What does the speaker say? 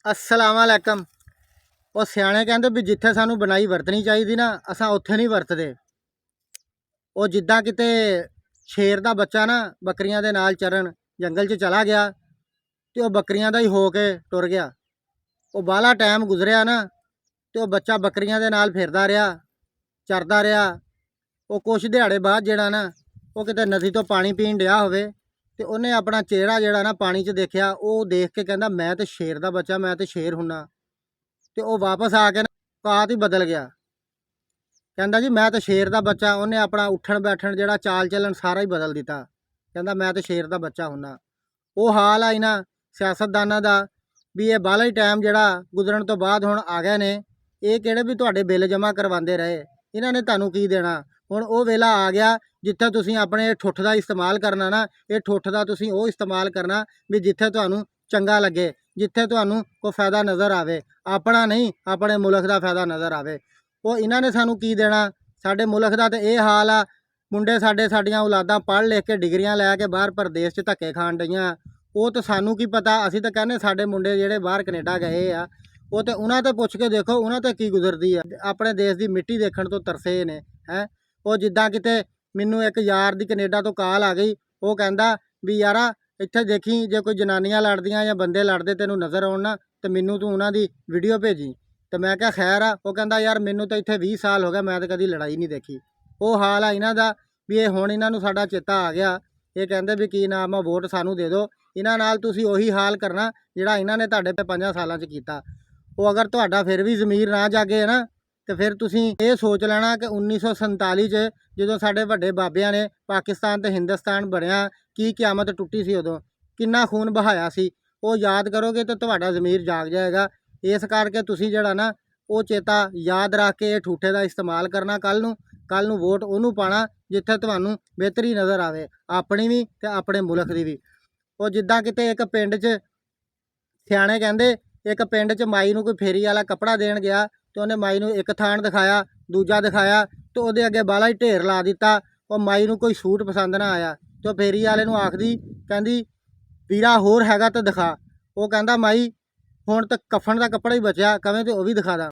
अस्सलामुअलैकुम। वो सियाने कहते भी जिथे सानू बनाई वरतनी चाहिए ना असा उत्थे नहीं वरतते। वो जिद्दां किते शेर का बच्चा ना बकरियां दे नाल चरन जंगल च चला गया तो वह बकरियां दा ही हो के टुर गया। वो बाला टाइम गुजरिया ना तो बच्चा बकरियां दे नाल फिरदा रहा चरदा रहा। वो कुछ दिहाड़े बाद जिहड़ा ना वो किते नदी तो पानी पीन डया होवे ते उन्हें अपना चेहरा जिहड़ा ना पानी च देखिया। वो देख के कहंदा मैं तो शेर का बच्चा, मैं तो शेर हुन्ना। तो वह वापस आके ना औकात ही बदल गया। कहंदा जी मैं तो शेर का बच्चा। उन्हें अपना उठन बैठन जिहड़ा चाल चलन सारा ही बदल दिता। कहंदा मैं तो शेर का बच्चा हुन्ना। वो हाल आ इन्हां सियासतदानां दा भी ये बाला ही टाइम जिहड़ा गुजरन तो बाद हुण आ गए ने। ये किहड़े भी तुहाडे बिल जमा करवांदे रहे, इन्हां ने तुहानूं की देना। हुण वो वेला आ गया जिथे तुसीं अपने ठुठ का इस्तेमाल करना ना। ये ठुठ का तुसीं वो इस्तेमाल करना भी जिथे तुहानूं चंगा लगे, जिथे तुहानूं कोई फायदा नज़र आवे, अपना नहीं अपने मुल्क का फायदा नज़र आवे। वो इन्हां ने सानूं की देना। साडे मुल्क का तो यह हाल आ, मुंडे साडे साडियां औलादां पढ़ लिख के डिग्रियां लैके बाहर परदेश च धक्के खाण डईयां। वो तो सानूं की पता, असीं तो कहने साडे मुंडे जिहड़े बाहर कनेडा गए आ वो तो उन्हां ते पुछ के देखो उन्हां ते की गुजरदी है। अपने देश की मिट्टी देखण तो तरसे ने है। वो जिद्दां किते मैनूं एक यार दी कनेडा तो कॉल आ गई। वो कहंदा भी यारा इत्थे देखी जे कोई जनानियां लड़दियां या बंदे लड़दे तेनूं नज़र आउण ना तो मैनूं तूं उन्हां दी वीडियो भेजी। तो मैं क्या खैर आ। वो कहंदा यार मैनूं तो इत्थे 20 साल हो गए, मैं तो कदी लड़ाई नहीं देखी। वो हाल आ इन्हां दा भी ये हुण इन्हां नूं साडा चेता आ गया। ये कहंदे भी की नाम आ वोट सानूं दे दो। इन्हां नाल तुसीं ਉਹੀ हाल करना जिहड़ा इन्हां ने तुहाडे 5 सालां च कीता। वो अगर तुहाडा फिर भी ज़मीर ना जागे ना तो फिर तुसीं ये सोच लेना कि 1947 च ਜਦੋਂ ਸਾਡੇ ਵੱਡੇ ਬਾਬਿਆਂ ਨੇ ਪਾਕਿਸਤਾਨ ਤੇ ਹਿੰਦੁਸਤਾਨ ਬਣਿਆ ਕੀ ਕਿਆਮਤ ਟੁੱਟੀ ਸੀ, ਉਦੋਂ ਕਿੰਨਾ ਖੂਨ ਬਹਾਇਆ ਸੀ। ਉਹ ਯਾਦ ਕਰੋਗੇ ਤਾਂ ਤੁਹਾਡਾ ਜ਼ਮੀਰ ਜਾਗ ਜਾਏਗਾ। ਇਸ ਕਰਕੇ ਤੁਸੀਂ ਜਿਹੜਾ ਨਾ ਉਹ ਚੇਤਾ ਯਾਦ ਰੱਖ ਕੇ ਇਹ ਠੂਠੇ ਦਾ ਇਸਤੇਮਾਲ ਕਰਨਾ। ਕੱਲ ਨੂੰ ਵੋਟ ਉਹਨੂੰ ਪਾਣਾ ਜਿੱਥੇ ਤੁਹਾਨੂੰ ਬਿਹਤਰੀ ਨਜ਼ਰ ਆਵੇ, ਆਪਣੀ ਵੀ ਤੇ ਆਪਣੇ ਮੁਲਕ ਦੀ ਵੀ। ਉਹ ਜਿੱਦਾਂ ਕਿਤੇ ਇੱਕ ਪਿੰਡ 'ਚ ਸਿਆਣੇ ਕਹਿੰਦੇ ਇੱਕ ਪਿੰਡ 'ਚ ਮਾਈ ਨੂੰ ਕੋਈ ਫੇਰੀ ਵਾਲਾ ਕੱਪੜਾ ਦੇਣ ਗਿਆ ਤੇ ਉਹਨੇ ਮਾਈ ਨੂੰ ਇੱਕ ਥਾਣ ਦਿਖਾਇਆ, ਦੂਜਾ ਦਿਖਾਇਆ तो ਉਹਦੇ ਅੱਗੇ ਬਾਲਾ ਹੀ ਢੇਰ ਲਾ ਦਿੱਤਾ। ਉਹ ਮਾਈ ਨੂੰ ਕੋਈ ਸੂਟ ਪਸੰਦ ਨਾ ਆਇਆ ਤੇ ਫੇਰੀ ਵਾਲੇ ਨੂੰ ਆਖਦੀ ਕਹਿੰਦੀ ਵੀਰਾ ਹੋਰ ਹੈਗਾ ਤਾਂ ਦਿਖਾ। ਉਹ ਕਹਿੰਦਾ ਮਾਈ ਹੁਣ ਤਾਂ ਕਫਨ ਦਾ ਕੱਪੜਾ ਹੀ ਬਚਿਆ, ਕਵੇਂ ਤੇ ਉਹ ਵੀ ਦਿਖਾ ਦਾਂ।